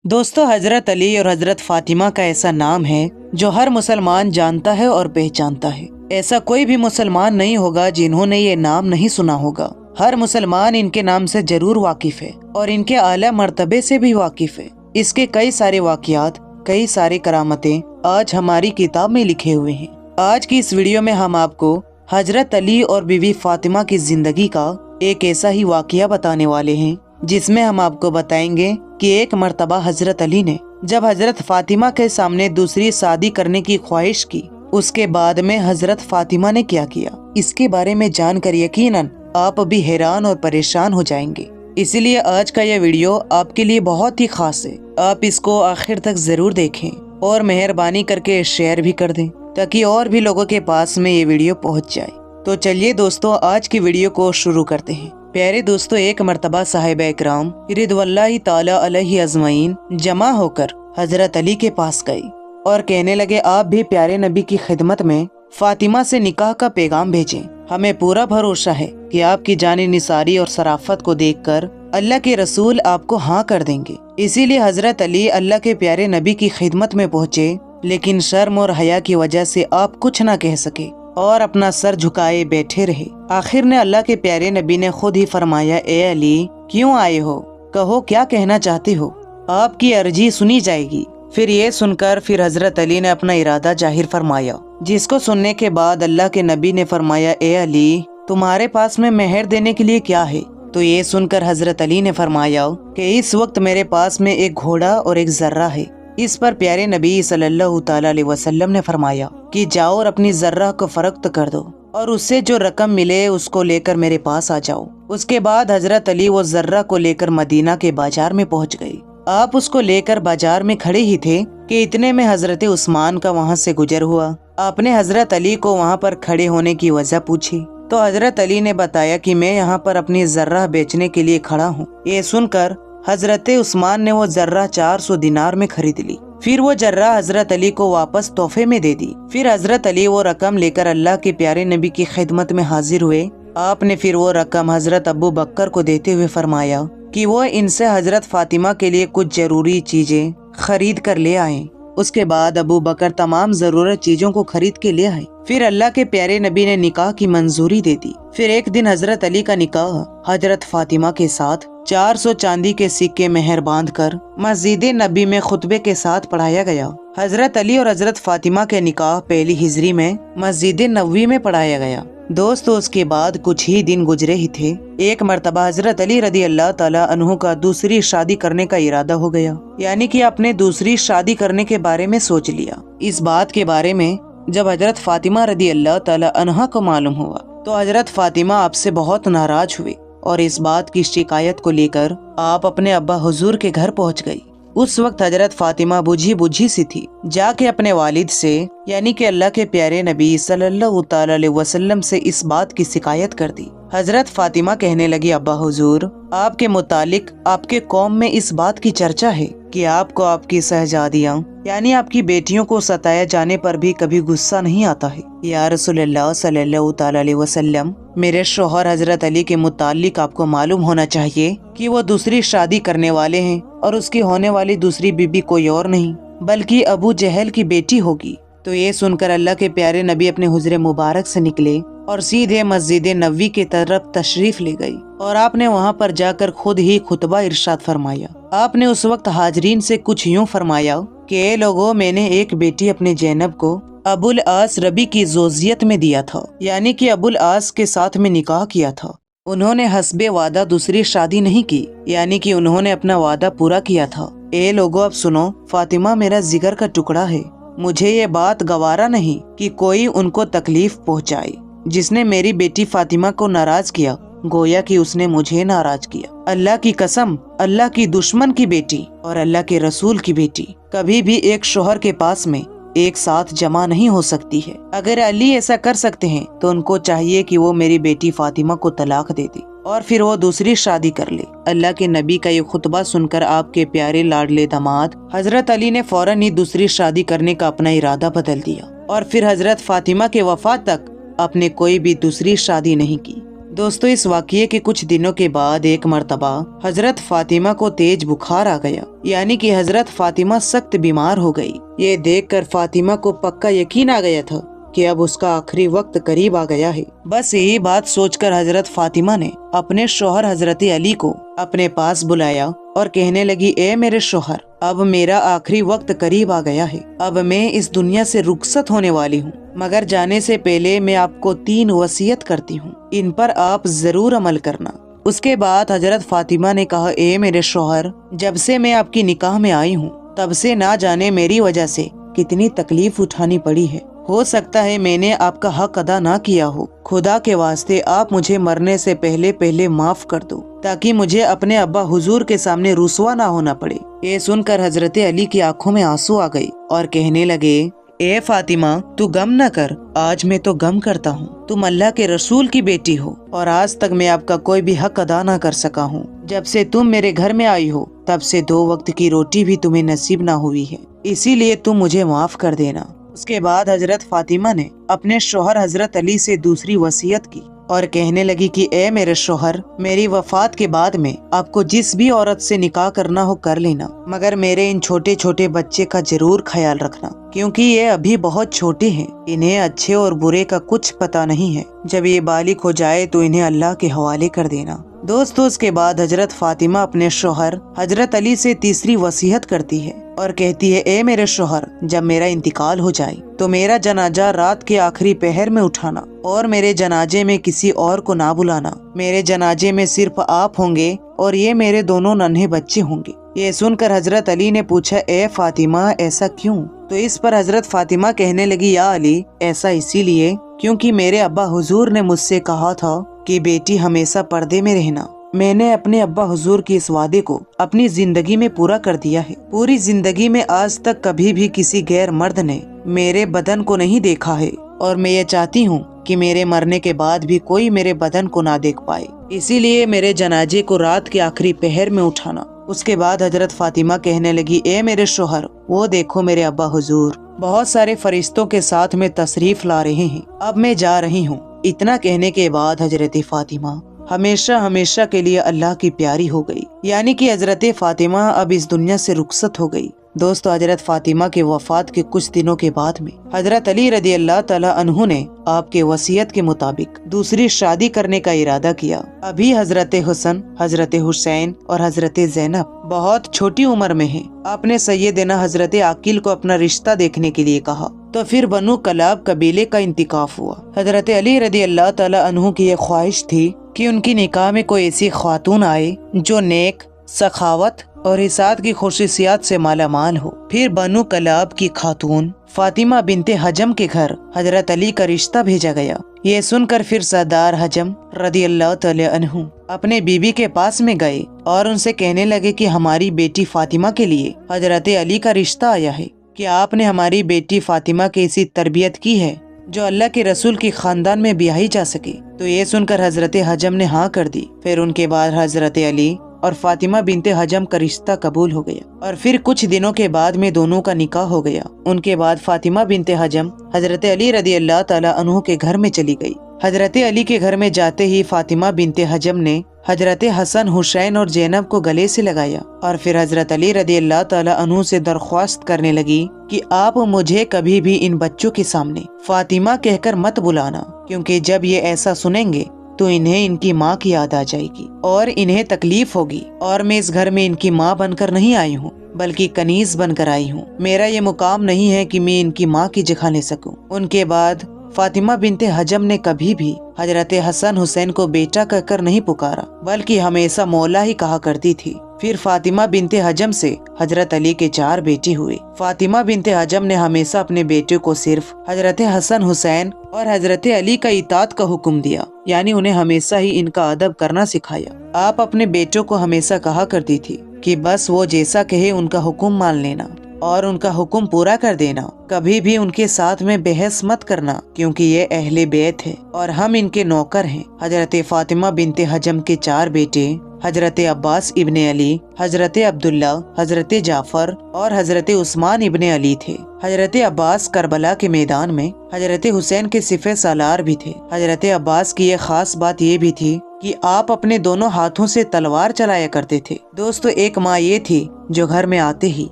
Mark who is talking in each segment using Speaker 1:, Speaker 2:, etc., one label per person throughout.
Speaker 1: दोस्तों, हजरत अली और हजरत फातिमा का ऐसा नाम है जो हर मुसलमान जानता है और पहचानता है। ऐसा कोई भी मुसलमान नहीं होगा जिन्होंने ये नाम नहीं सुना होगा। हर मुसलमान इनके नाम से जरूर वाकिफ है और इनके आला मर्तबे से भी वाकिफ है। इसके कई सारे वाक़ियात, कई सारे करामतें आज हमारी किताब में लिखे हुए हैं। आज की इस वीडियो में हम आपको हजरत अली और बीवी फातिमा की जिंदगी का एक ऐसा ही वाक़िया बताने वाले हैं जिसमें हम आपको बताएंगे कि एक मर्तबा हजरत अली ने जब हजरत फातिमा के सामने दूसरी शादी करने की ख्वाहिश की, उसके बाद में हजरत फातिमा ने क्या किया, इसके बारे में जानकर यकीनन आप भी हैरान और परेशान हो जाएंगे। इसीलिए आज का यह वीडियो आपके लिए बहुत ही खास है। आप इसको आखिर तक जरूर देखें और मेहरबानी करके शेयर भी कर दें ताकि और भी लोगों के पास में ये वीडियो पहुंच जाए। तो चलिए दोस्तों, आज की वीडियो को शुरू करते हैं। प्यारे दोस्तों, एक मर्तबा साहिबा इकराम रिदवल्लाहि ताला अलैहि अजमईन जमा होकर हजरत अली के पास गई और कहने लगे, आप भी प्यारे नबी की खिदमत में फातिमा से निकाह का पैगाम भेजें। हमें पूरा भरोसा है कि आपकी जानी निसारी और शराफत को देखकर अल्लाह के रसूल आपको हाँ कर देंगे। इसीलिए हजरत अली अल्लाह के प्यारे नबी की खिदमत में पहुँचे, लेकिन शर्म और हया की वजह से आप कुछ न कह सके और अपना सर झुकाए बैठे रहे। आखिर ने अल्लाह के प्यारे नबी ने खुद ही फरमाया, ए अली, क्यों आए हो? कहो, क्या कहना चाहते हो? आपकी अर्जी सुनी जाएगी। फिर ये सुनकर फिर हजरत अली ने अपना इरादा जाहिर फरमाया, जिसको सुनने के बाद अल्लाह के नबी ने फरमाया, ए अली, तुम्हारे पास में मेहर देने के लिए क्या है? तो ये सुनकर हजरत अली ने फरमाया कि इस वक्त मेरे पास में एक घोड़ा और एक जर्रा है। इस पर प्यारे नबी सल्लल्लाहु ताला अलैहि वसल्लम ने फरमाया कि जाओ और अपनी जर्रा को फरोख्त कर दो और उससे जो रकम मिले उसको लेकर मेरे पास आ जाओ। उसके बाद हजरत अली वो जर्रा को लेकर मदीना के बाजार में पहुंच गए। आप उसको लेकर बाजार में खड़े ही थे कि इतने में हजरत उस्मान का वहां से गुजर हुआ। आपने हजरत अली को वहां पर खड़े होने की वजह पूछी तो हजरत अली ने बताया कि मैं यहाँ पर अपनी जर्रा बेचने के लिए खड़ा हूँ। ये सुनकर हजरत उस्मान ने वो जर्रा 400 दिनार में खरीद ली। फिर वो जर्रा हजरत अली को वापस तोहफे में दे दी। फिर हजरत अली वो रकम लेकर अल्लाह के प्यारे नबी की खिदमत में हाजिर हुए। आपने फिर वो रकम हजरत अबू बकर को देते हुए फरमाया कि वो इनसे हजरत फातिमा के लिए कुछ जरूरी चीजें खरीद कर ले आए। उसके बाद अबू बकर तमाम जरूरत चीजों को खरीद के ले आए। फिर अल्लाह के प्यारे नबी ने निकाह की मंजूरी दे दी। फिर एक दिन हजरत अली का निकाह हजरत फातिमा के साथ 400 चांदी के सिक्के मेहर बांधकर मस्जिद नबी में खुतबे के साथ पढ़ाया गया। हजरत अली और हजरत फातिमा के निकाह पहली हिजरी में मस्जिद नबी में पढ़ाया गया। दोस्तों, उसके बाद कुछ ही दिन गुजरे ही थे, एक मर्तबा हजरत अली रदी अल्लाह ताला अन्हु का दूसरी शादी करने का इरादा हो गया, यानी कि आपने दूसरी शादी करने के बारे में सोच लिया। इस बात के बारे में जब हजरत फातिमा रदी अल्लाह ताला अन्हा को मालूम हुआ तो हजरत फातिमा आपसे बहुत नाराज हुए और इस बात की शिकायत को लेकर आप अपने अब्बा हुजूर के घर पहुंच गई। उस वक्त हजरत फातिमा बुझी सी थी। जाके अपने वालिद से यानी कि अल्लाह के प्यारे नबी सल्लल्लाहु ताला अलैहि वसल्लम से इस बात की शिकायत कर दी। हजरत फातिमा कहने लगी, अब्बा हुजूर, आपके मुतालिक आपके कौम में इस बात की चर्चा है कि आपको आपकी शहजादियाँ यानी आपकी बेटियों को सताया जाने पर भी कभी गुस्सा नहीं आता है। या रसूलल्लाह सल्लल्लाहु ताला अलैहि वसल्लम, मेरे शोहर हजरत अली के मुतालिक आपको मालूम होना चाहिए कि वो दूसरी शादी करने वाले हैं और उसकी होने वाली दूसरी बीबी कोई और नहीं बल्कि अबू जहल की बेटी होगी। तो ये सुनकर अल्लाह के प्यारे नबी अपने हुजरे मुबारक से निकले और सीधे मस्जिद नबी की तरफ तशरीफ ले गई और आपने वहाँ पर जाकर खुद ही खुतबा इरशाद फरमाया। आपने उस वक्त हाजरीन से कुछ यूँ फरमाया कि ए लोगों, मैंने एक बेटी अपने जैनब को अबुल आस रबी की जोजियत में दिया था, यानी कि अबुल आस के साथ में निकाह किया था। उन्होंने हस्बे वादा दूसरी शादी नहीं की, यानी कि उन्होंने अपना वादा पूरा किया था। ए लोगों, अब सुनो, फातिमा मेरा जिगर का टुकड़ा है। मुझे ये बात गवारा नहीं कि कोई उनको तकलीफ पहुँचाए। जिसने मेरी बेटी फातिमा को नाराज किया, गोया कि उसने मुझे नाराज किया। अल्लाह की कसम, अल्लाह की दुश्मन की बेटी और अल्लाह के रसूल की बेटी कभी भी एक शोहर के पास में एक साथ जमा नहीं हो सकती है। अगर अली ऐसा कर सकते हैं तो उनको चाहिए कि वो मेरी बेटी फातिमा को तलाक दे दे और फिर वो दूसरी शादी कर ले। अल्लाह के नबी का ये खुतबा सुनकर आपके प्यारे लाडले दामाद हजरत अली ने फौरन ही दूसरी शादी करने का अपना इरादा बदल दिया और फिर हजरत फातिमा के वफात तक आपने कोई भी दूसरी शादी नहीं की। दोस्तों, इस वाक़ये के कुछ दिनों के बाद एक मर्तबा हजरत फातिमा को तेज बुखार आ गया, यानी कि हजरत फातिमा सख्त बीमार हो गई। ये देखकर फातिमा को पक्का यकीन आ गया था कि अब उसका आखिरी वक्त करीब आ गया है। बस यही बात सोचकर हजरत फातिमा ने अपने शौहर हजरत अली को अपने पास बुलाया और कहने लगी, ए मेरे शौहर, अब मेरा आखिरी वक्त करीब आ गया है। अब मैं इस दुनिया से रुखसत होने वाली हूँ, मगर जाने से पहले मैं आपको 3 वसीयत करती हूँ, इन पर आप जरूर अमल करना। उसके बाद हजरत फातिमा ने कहा, ए मेरे शौहर, जब से मैं आपकी निकाह में आई हूँ तब से ना जाने मेरी वजह से कितनी तकलीफ उठानी पड़ी है। हो सकता है मैंने आपका हक अदा ना किया हो। खुदा के वास्ते आप मुझे मरने से पहले पहले माफ कर दो, ताकि मुझे अपने अब्बा हुजूर के सामने रुसवा ना होना पड़े। ये सुनकर हजरत अली की आंखों में आंसू आ गए और कहने लगे, ए फातिमा, तू गम न कर, आज मैं तो गम करता हूँ। तुम अल्लाह के रसूल की बेटी हो और आज तक मैं आपका कोई भी हक अदा ना कर सका हूँ। जब से तुम मेरे घर में आई हो तब से 2 वक्त की रोटी भी तुम्हें नसीब ना हुई है, इसीलिए तुम मुझे माफ कर देना। उसके बाद हजरत फातिमा ने अपने शौहर हजरत अली से दूसरी वसीयत की और कहने लगी कि ए मेरे शौहर, मेरी वफात के बाद में आपको जिस भी औरत से निकाह करना हो कर लेना, मगर मेरे इन छोटे छोटे बच्चे का जरूर ख्याल रखना, क्योंकि ये अभी बहुत छोटे हैं। इन्हें अच्छे और बुरे का कुछ पता नहीं है। जब ये बालिग हो जाए तो इन्हें अल्लाह के हवाले कर देना। दोस्तों, उसके बाद हजरत फातिमा अपने शौहर हजरत अली से तीसरी वसीयत करती है और कहती है, ए मेरे शौहर, जब मेरा इंतकाल हो जाए तो मेरा जनाजा रात के आखिरी पहर में उठाना और मेरे जनाजे में किसी और को ना बुलाना। मेरे जनाजे में सिर्फ आप होंगे और ये मेरे दोनों नन्हे बच्चे होंगे। ये सुनकर हजरत अली ने पूछा, ए फातिमा, ऐसा क्यों? तो इस पर हजरत फातिमा कहने लगी, या अली, ऐसा इसीलिए क्योंकि मेरे अब्बा हुजूर ने मुझसे कहा था कि बेटी हमेशा पर्दे में रहना। मैंने अपने अब्बा हुजूर की इस वादे को अपनी जिंदगी में पूरा कर दिया है। पूरी जिंदगी में आज तक कभी भी किसी गैर मर्द ने मेरे बदन को नहीं देखा है और मैं ये चाहती हूँ कि मेरे मरने के बाद भी कोई मेरे बदन को ना देख पाए, इसीलिए मेरे जनाजे को रात के आखिरी पहर में उठाना। उसके बाद हजरत फातिमा कहने लगी, ए मेरे शौहर, वो देखो मेरे अब्बा हुजूर बहुत सारे फरिश्तों के साथ में तशरीफ ला रहे हैं, अब मैं जा रही हूँ। इतना कहने के बाद हजरत फातिमा हमेशा हमेशा के लिए अल्लाह की प्यारी हो गई, यानी कि हजरत फातिमा अब इस दुनिया से रुखसत हो गई। दोस्तों, हजरत फातिमा के वफात के कुछ दिनों के बाद में हजरत अली रदी अल्लाह ताला अन्हु ने आपके वसीयत के मुताबिक दूसरी शादी करने का इरादा किया। अभी हजरत हुसन, हजरत हुसैन और हजरत ज़ैनब बहुत छोटी उम्र में हैं। आपने सैयदना हजरत आकिल को अपना रिश्ता देखने के लिए कहा, तो फिर बनु कलाब कबीले का इंतिकाफ हुआ। हजरत अली रदी अल्लाह ताला अन्हु की ये ख्वाहिश थी कि उनकी निकाह में कोई ऐसी खातून आए जो नेक, सखावत और इसात की खुसूसियात से मालामाल हो। फिर बनु कलाब की खातून फातिमा बिनते हजम के घर हजरत अली का रिश्ता भेजा गया। ये सुनकर फिर सरदार हजम रदी अल्लाह तआला अन्हु अपने बीबी के पास में गए और उनसे कहने लगे कि हमारी बेटी फातिमा के लिए हजरत अली का रिश्ता आया है। क्या आपने हमारी बेटी फातिमा की ऐसी तरबियत की है जो अल्लाह के रसूल की खानदान में ब्याही जा सके? तो ये सुनकर हजरत हजम ने हाँ कर दी। फिर उनके बाद हजरत अली और फातिमा बिनते हजम का रिश्ता कबूल हो गया और फिर कुछ दिनों के बाद में दोनों का निकाह हो गया। उनके बाद फातिमा बिनते हजम हजरत अली रदी अल्लाह ताला अन्हु के घर में चली गई। हजरत अली के घर में जाते ही फातिमा बिनते हजम ने हजरत हसन, हुसैन और ज़ैनब को गले से लगाया और फिर हजरत अली रदी अल्लाह ताला अन्हु से दरख्वास्त करने लगी कि आप मुझे कभी भी इन बच्चों के सामने फातिमा कहकर मत बुलाना, क्योंकि जब ये ऐसा सुनेंगे तो इन्हें इनकी माँ की याद आ जाएगी और इन्हें तकलीफ होगी। और मैं इस घर में इनकी माँ बनकर नहीं आई हूँ, बल्कि कनीज बनकर आई हूँ। मेरा ये मुकाम नहीं है कि मैं इनकी माँ की जगह ले सकूं। उनके बाद फातिमा बिनते हजम ने कभी भी हजरत हसन हुसैन को बेटा कहकर नहीं पुकारा, बल्कि हमेशा मौला ही कहा करती थी। फिर फातिमा बिनते हजम से हजरत अली के 4 बेटे हुए। फातिमा बिनते हजम ने हमेशा अपने बेटे को सिर्फ हजरत हसन हुसैन और हजरत अली का इताअत का हुक्म दिया, यानी उन्हें हमेशा ही इनका अदब करना सिखाया। आप अपने बेटों को हमेशा कहा करती थी कि बस वो जैसा कहे उनका हुक्म मान लेना। اور ان کا حکم پورا کر دینا. کبھی بھی ان کے ساتھ میں بحث مت کرنا کیونکہ یہ اہل بیت ہے اور ہم ان کے نوکر ہیں. حضرت فاطمہ بنت حجم کے 4 بیٹے حضرت عباس ابن علی، حضرت عبداللہ، حضرت جعفر اور حضرت عثمان ابن علی تھے. حضرت عباس کربلا کے میدان میں حضرت حسین کے سپہ سالار بھی تھے. حضرت عباس کی ایک خاص بات یہ بھی تھی کہ آپ اپنے دونوں ہاتھوں سے تلوار چلایا کرتے تھے. دوستو، ایک ماں یہ تھی جو گھر میں آتے ہی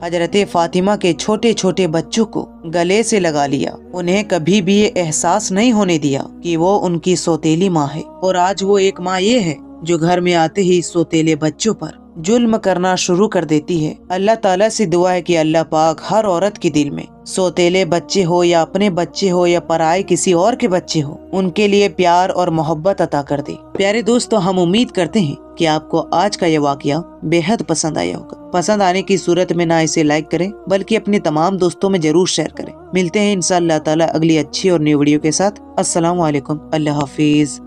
Speaker 1: حضرت فاطمہ کے چھوٹے چھوٹے بچوں کو گلے سے لگا لیا. انہیں کبھی بھی یہ احساس نہیں ہونے دیا کہ وہ ان کی سوتیلی ماں ہے. اور آج وہ ایک ماں یہ ہے جو گھر میں آتے ہی سوتیلے بچوں پر ظلم کرنا شروع کر دیتی ہے. اللہ تعالیٰ سے دعا ہے کہ اللہ پاک ہر عورت کے دل میں سوتیلے بچے ہو یا اپنے بچے ہو یا پرائے کسی اور کے بچے ہو، ان کے لیے پیار اور محبت عطا کر دے. پیارے دوستو، ہم امید کرتے ہیں کہ آپ کو آج کا یہ واقعہ بے حد پسند آیا ہوگا. پسند آنے کی صورت میں نہ اسے لائک کریں بلکہ اپنے تمام دوستوں میں ضرور شیئر کریں. ملتے ہیں انشاءاللہ تعالیٰ اگلی اچھی اور نیو ویڈیو کے ساتھ. السلام علیکم. اللہ حافظ.